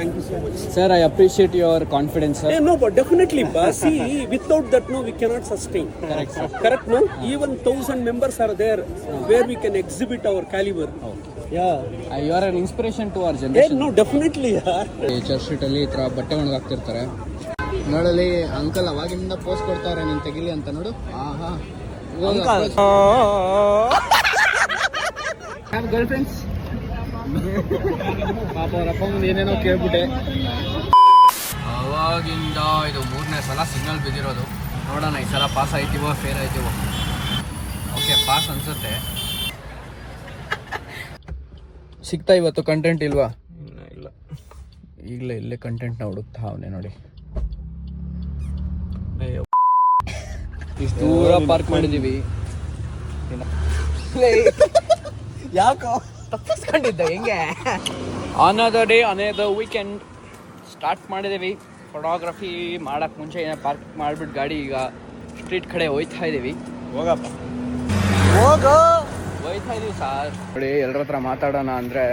Thank you so much. Sir, I appreciate your confidence, sir. No, but definitely, see, without that, no, we cannot sustain. Correct, sir. Correct, no? Even 1,000 members are there where we can exhibit our caliber. Yeah. You are an inspiration to our generation. No, definitely, yeah. Church street ಅಲ್ಲಿ ಈ ತರ ಬಟ್ಟೆ ಒಣಗಾಕ್ತಿರ್ತಾರೆ. ನೋಡಲಿ uncle ಅವಾಗಿಂದ post ಕೊಡ್ತಾರೆ ನೀನ್ ತೆಗಿಲಿ ಅಂತ ನೋಡು. ಆಹಾ. ಗರ್ಲ್ ಫ್ರೆಂಡ್ಸ್ ಪಾಪ ಅವರಪ್ಪ ಮುಂದೆ ಏನೇನೋ ಕೇಳ್ಬಿಟ್ಟೆ. ಅವಾಗಿಂದ ಇದು 3ನೇ ಸಲ ಸಿಗ್ನಲ್ ಬಿದ್ದಿರೋದು. ನೋಡೋಣ ಈ ಸಲ ಪಾಸ್ ಆಯ್ತೀವೋ ಫೇಲ್ ಆಯ್ತೀವೋ. ಓಕೆ ಪಾಸ್ ಅನ್ಸುತ್ತೆ. ಸಿಗ್ತಾ ಇವತ್ತು ಕಂಟೆಂಟ್ ಇಲ್ವಾ? ಇಲ್ಲ, ಈಗಲೇ ಇಲ್ಲೇ ಕಂಟೆಂಟ್ನ ಹುಡುಕ್ತಾ ಅವನೇ ನೋಡಿ. ಇಷ್ಟು ದೂರ ಪಾರ್ಕ್ ಮಾಡಿದೀವಿ. ಯಾಕೋ ತಪ್ಪಿಸ್ಕೊಂಡಿದ್ದ ಹೆಂಗೆ? Another day another weekend start ಮಾಡಿದ್ದೀವಿ. ಫೋಟೋಗ್ರಫಿ ಮಾಡಕ್ಕೆ ಮುಂಚೆ ಏನೋ ಪಾರ್ಕ್ ಮಾಡಿಬಿಟ್ಟು ಗಾಡಿ ಈಗ ಸ್ಟ್ರೀಟ್ ಕಡೆ ಹೋಯ್ತಾ ಇದ್ದೀವಿ. ಹೋಗಪ್ಪ ಹೋಯ್ತಾ ಇದೀವಿ ಸಾರ್. ನೋಡಿ ಎಲ್ಲರ ಹತ್ರ ಮಾತಾಡೋಣ ಅಂದರೆ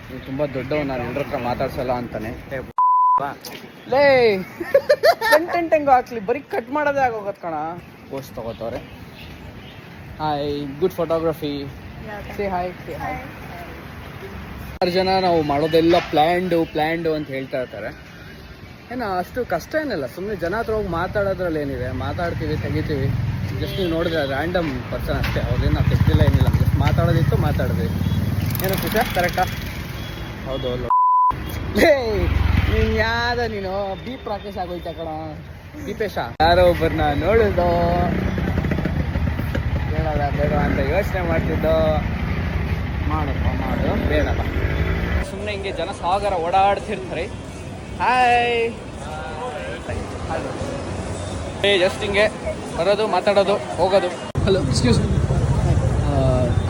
ನೀವು ತುಂಬ ದೊಡ್ಡವು, ನಾನು ಎಲ್ಲರ ಹತ್ರ ಮಾತಾಡ್ಸಲ್ಲ ಅಂತಾನೆ. ಲೇ ಕಂಟೆಂಟ್ ಹೆಂಗೋ ಹಾಕ್ಲಿ, ಬರೀ ಕಟ್ ಮಾಡೋದೇ ಆಗೋಗತ್ ಕಣ. ಪೋಸ್ಟ್ ತಗೋತವ್ರೆ. Hi, good photography. Say hi, say hi. 6 ಜನ ನಾವು ಮಾಡೋದೆಲ್ಲ ಪ್ಲ್ಯಾಂಡು ಅಂತ ಹೇಳ್ತಾ ಇರ್ತಾರೆ. ಏನೋ ಅಷ್ಟು ಕಷ್ಟ ಏನಿಲ್ಲ, ಸುಮ್ಮನೆ ಜನ ಹತ್ರ ಹೋಗಿ ಮಾತಾಡೋದ್ರಲ್ಲಿ ಏನಿದೆ. ಮಾತಾಡ್ತೀವಿ, ತೆಗಿತೀವಿ. ಜಸ್ಟ್ ನೀವು ನೋಡಿದ್ರೆ ರ್ಯಾಂಡಮ್ ಪರ್ಸನ್ ಅಷ್ಟೇ, ಅವ್ರೇನು ನಾವು ತೆಗ್ದಿಲ್ಲ ಏನಿಲ್ಲ. ಜಸ್ಟ್ ಮಾತಾಡೋದಿತ್ತು, ಮಾತಾಡಿದ್ವಿ. ಏನೋ ಖುಷಿ ಕರೆಕ್ಟಾ? ಹೌದು ಹೌದು. ನೀನು ನೀನು ದೀಪ್ ರಾಕೇಶ್ ಆಗೋಯ್ತಾ ಕಣ, ದೀಪೇಶ. ಯಾರೋ ಒಬ್ಬರನ್ನ ನೋಡಿದ್ದು ಹೇಳೋದ ಬೇಡ ಅಂತ ಯೋಚನೆ ಮಾಡ್ತಿದ್ದೋ. ಮಾಡಪ್ಪ ಮಾಡು, ಬೇಡಪ್ಪ. ಸುಮ್ಮನೆ ಹಿಂಗೆ ಜನ ಸಾಗರ ಓಡಾಡ್ತಿರ್ತಾರೆ. ಹಾಯ್, ಜಸ್ಟ್ ಹಿಂಗೆ ಬರೋದು, ಮಾತಾಡೋದು, ಹೋಗೋದು. Hello, excuse me.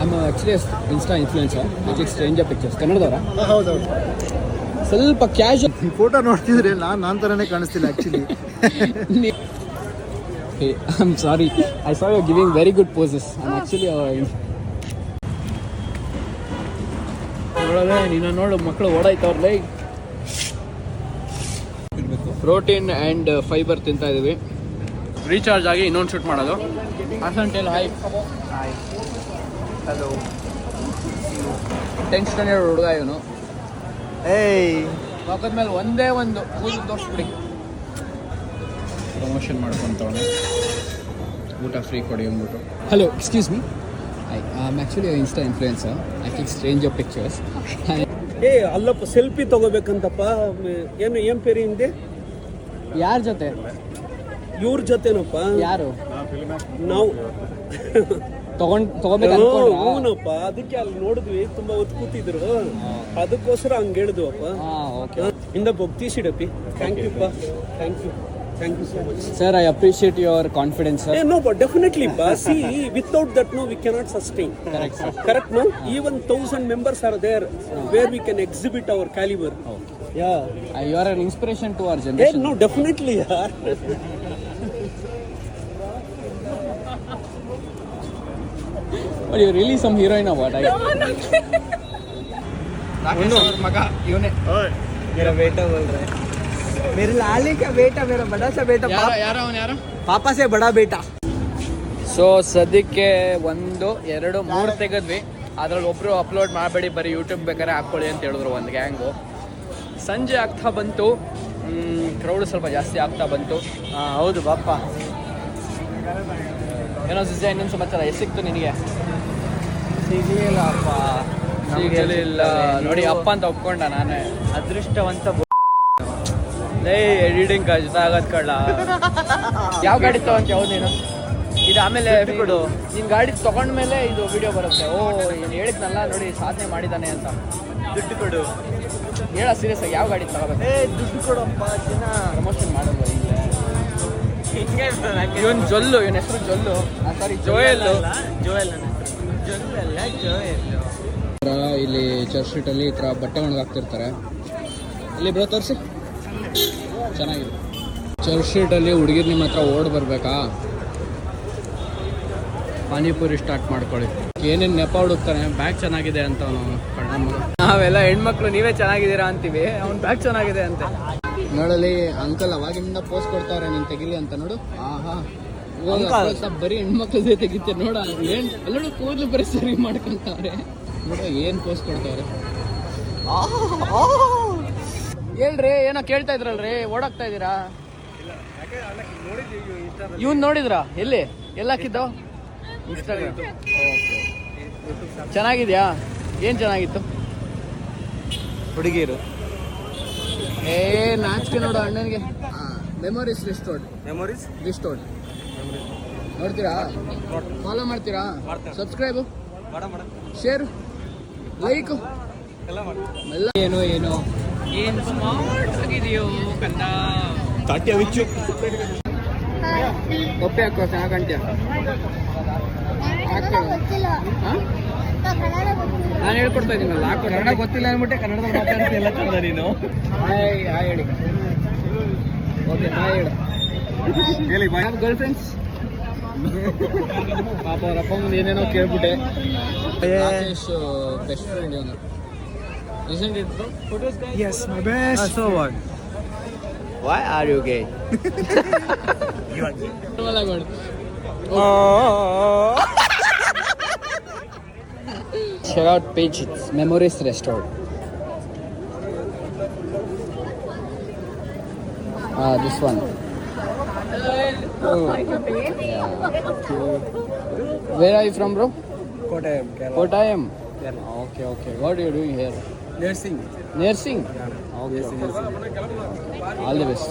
I'm actually insta influencer. Actually stranger pictures ಕನ್ನಡದವರ. ಹೌದೌದು. ಸ್ವಲ್ಪ ಕ್ಯಾಶುವಲ್. ಈ ಫೋಟೋ ನೋಡ್ತಿದ್ರೆ ನಾನು ಥರನೇ ಕಾಣಿಸ್ತಿಲ್ಲ actually. I'm sorry. I saw you giving very good poses. I'm actually ನೀನು ನೋಡು ಮಕ್ಕಳು ಓಡಾಯ್ತವ್ರಲ್ಲ. ಪ್ರೋಟೀನ್ ಆ್ಯಂಡ್ ಫೈಬರ್ ತಿಂತಾ ಇದೀವಿ. ರೀಚಾರ್ಜ್ ಆಗಿ ಇನ್ನೊಂದು ಶೂಟ್ ಮಾಡೋದು. Hassan hi hi hello. 10th standard ಹುಡುಗ ಇವನು. ಪಕ್ಕದ ಮೇಲೆ ಒಂದೇ ಒಂದು ಕೂದಲು ತೋರಿಸ್ಬಿಡಿ. ಪ್ರಮೋಷನ್ ಮಾಡ್ಕೊತವನೆ, ಊಟ ಫ್ರೀ ಕೊಡಿ ಅಂದ್ಬಿಟ್ಟು. Hello, excuse me. I'm actually insta influencer. I take stranger pictures. ಅಲ್ಲಪ್ಪ ಸೆಲ್ಫಿ ತಗೋಬೇಕಂತಪ್ಪ. ಏನ್ ಪೇರಿ ಹಿಂದೆ? ಯಾರ ಜೊತೆ? ಇವ್ರ ಜೊತೆನಪ್ಪ. ಯಾರು? ನಾವು ತಗೋಬೇಕು. ಹೂನಪ್ಪ, ಅದಕ್ಕೆ ಅಲ್ಲಿ ನೋಡಿದ್ವಿ, ತುಂಬಾ ಹೊತ್ತು ಕೂತಿದ್ರು, ಅದಕ್ಕೋಸ್ಕರ ಹಂಗೆ ಹೇಳಿದ್ವಪ್ಪ. ಇಂದ ತೀಸಿಡಪ್ಪಿ. ಥ್ಯಾಂಕ್ ಯು ಪಾ, thank you. Thank you so much. Sir, I appreciate your confidence, sir. No, but definitely, see, without that, no, we cannot sustain. Correct, sir. Correct, no? Even 1,000 members are there where we can exhibit our caliber. Yeah. You are an inspiration to our generation. No, definitely, yeah. But you're really some heroine or what? Rakesh और मगा यूने मेरा बेटा बोल रहा है. मेरे लाली का बेटा, मेरा बड़ा सा बेटा. ಯಾರು पापा से बड़ा बेटा. ಸೊ ಸದ್ಯಕ್ಕೆ 1, 2, 3 ತೆಗೆದ್ವಿ. ಅದ್ರಲ್ಲಿ ಒಬ್ರು ಅಪ್ಲೋಡ್ ಮಾಡಬೇಡಿ, ಬರೀ ಯೂಟ್ಯೂಬ್ ಬೇಕಾದ್ರೆ ಹಾಕ್ಕೊಳ್ಳಿ ಅಂತ ಹೇಳಿದ್ರು ಒಂದು ಗ್ಯಾಂಗು. ಸಂಜೆ ಆಗ್ತಾ ಬಂತು, ಕ್ರೌಡ್ ಸ್ವಲ್ಪ ಜಾಸ್ತಿ ಆಗ್ತಾ ಬಂತು. ಹೌದು ಬಾಪ. ಏನೋ ಸಿಜೆ ಇನ್ನೊಂದು ಸಮಾಚಾರ. ಎಷ್ಟು ಸಿಕ್ತು ನಿನಗೆ? ಸಿಗಲಿಲ್ಲಪ್ಪ. ಸಿಗಲಿಲ್ಲ ನೋಡಿ, ಅಪ್ಪ ಅಂತ ಒಪ್ಕೊಂಡ. ನಾನೇ ಅದೃಷ್ಟವಂತ. ಎಡಿಟಿಂಗ್ ಕಷ್ಟ ಆಗತ್ ಕಳ್ಳ. ಯಾವ ಗಾಡಿ ತಗೊಂತ ಯಾವ್ದು ನೀನು? ಇದು ಆಮೇಲೆ ಕೊಡು. ನಿನ್ ಗಾಡಿ ತಗೊಂಡ್ಮೇಲೆ ಇದು ವಿಡಿಯೋ ಬರುತ್ತೆ. ಓ, ನೀನು ಹೇಳಿದ್ನಲ್ಲ ನೋಡಿ ಸಾಧನೆ ಮಾಡಿದ್ದಾನೆ ಅಂತ. ದುಡ್ಡು ಕೊಡು. ಹೇಳ ಸೀರಿಯಸ್ ಆಗಿ ಯಾವ ಗಾಡಿ ತಗೋಬೇಕು? ದುಡ್ಡು ಕೊಡಪ್ಪ. ಜನ ಪ್ರಮೋಷನ್ ಮಾಡೋದು ಇಲ್ಲೇ. ಇವನ್ ಜೊಲ್ಲು, ಇವನ ಹೆಸರು ಜೊಲ್ಲು. ಸಾರಿ, ಜೋಯಲ್. ಇಲ್ಲಿ ಚರ್ಚ್ ಸ್ಟ್ರೀಟ್ ಅಲ್ಲಿ ಈ ತರ ಬಟ್ಟೆ ಒಣಗಾಕ್ತಿರ್ತಾರೆ. ಇಲ್ಲಿ ಬ್ರೋ ತೋರಿಸಿ, ಚೆನ್ನಾಗಿದೆ. ಚರ್ಚ್ ಸ್ಟ್ರೀಟ್ ಅಲ್ಲಿ ಹುಡುಗಿರ್ ನಿಮ್ಮ ಹತ್ರ ಓಡ್ ಬರ್ಬೇಕಾ? ಪಾನಿಪುರಿ ಸ್ಟಾರ್ಟ್ ಮಾಡ್ಕೊಳ್ಳಿ. ಏನೇನು ನೆಪ ಹುಡುಕ್ತಾನೆ. ಬ್ಯಾಗ್ ಚೆನ್ನಾಗಿದೆ ಅಂತ ಅವನು ಕಣ್ಣ. ನಾವೆಲ್ಲ ಹೆಣ್ಮಕ್ಳು ನೀವೇ ಚೆನ್ನಾಗಿದ್ದೀರಾ ಅಂತೀವಿ, ಅವ್ನ್ ಬ್ಯಾಗ್ ಚೆನ್ನಾಗಿದೆ ಅಂತೆ. ನೋಡಲಿ ಅಂಕಲ್ ಅವಾಗಿಂದ ಪೋಸ್ಟ್ ಕೊಡ್ತಾವ್ರೆ ನೀನ್ ತೆಗಿಲಿ ಅಂತ. ನೋಡು ಆಹಾ ಬರೀ ಹೆಣ್ಮಕ್ಳ ಜೊತೆ ತೆಗಿತಾರೆ ನೋಡ. ಏನ್ ಅಲ್ಲೋಡು ಕೂದಲು ಬರೀ ಸರಿ ಮಾಡ್ಕೊಂತವ್ರೆ ನೋಡು, ಏನ್ ಪೋಸ್ಟ್ ಕೊಡ್ತಾವ್ರೆ. ಹೇಳ್ರಿ ಏನೋ ಕೇಳ್ತಾ ಇದ್ರಲ್ರಿ, ಓಡಾಕ್ತಾ ಇದೀರಾ? ಇವ್ನ್ ನೋಡಿದ್ರಾ? ಎಲ್ಲಿ ಹಾಕಿದ್ದು? ಇನ್ಸ್ಟಾಗ್ರಾಮ್. ಚೆನ್ನಾಗಿದ್ಯಾ? ಏನ್ ಚೆನ್ನಾಗಿತ್ತು? ಹುಡುಗಿರು ನಾಚಿಕೆ ನೋಡು ಅಣ್ಣನಿಗೆ. ಮೆಮೊರೀಸ್ ರಿಸ್ಟೋರ್ಡ್ ನೋಡ್ತೀರಾ? ಫಾಲೋ ಮಾಡ್ತೀರಾ? ಸಬ್ಸ್ಕ್ರೈಬ್, ಶೇರ್, ಲೈಕ್ ಎಲ್ಲ ಏನೋ ಏನು ಸ್ಮಾರ್ಟ್ ಆಗಿದೆಯೋ ಕಂದ. ಒಪ್ಪೆ ಹಾಕೋ, ಚೆನ್ನಾಗಿ ಕಾಣ್ತೀಯ. ನಾನು ಹೇಳ್ಕೊಡ್ತಾ ಇದ್ದೀನಲ್ಲ, ಕನ್ನಡ ಗೊತ್ತಿಲ್ಲ ಅಂದ್ಬಿಟ್ಟೆ ಕನ್ನಡದಲ್ಲಿ ಮಾತಾಡ್ತಿಲ್ಲ ಕನ್ನಡ ನೀನು. ಹಾಯ್ ಹೇಳಿ. ಓಕೆ ಬಾಯ್ ಹೇಳು. ಹೇಳಿ ಬಾಯ್. Girl friends? ಪಾಪ ಅವ್ರ ಅಪ್ಪ ಮುಂದೆ ಏನೇನೋ ಕೇಳ್ಬಿಟ್ಟೆ. ರಾಕೇಶ್ ಬೆಸ್ಟ್ ಫ್ರೆಂಡ್ ಇವನು. Isn't it, bro? Yes, my best. So what? Why are you gay? Check out page, it's Memories Restored. This one. Oh. Yeah. Where are you from, bro? Kottayam, Kerala. Kottayam. Okay. What are you doing here? Nursing. Nursing? Okay. All the best.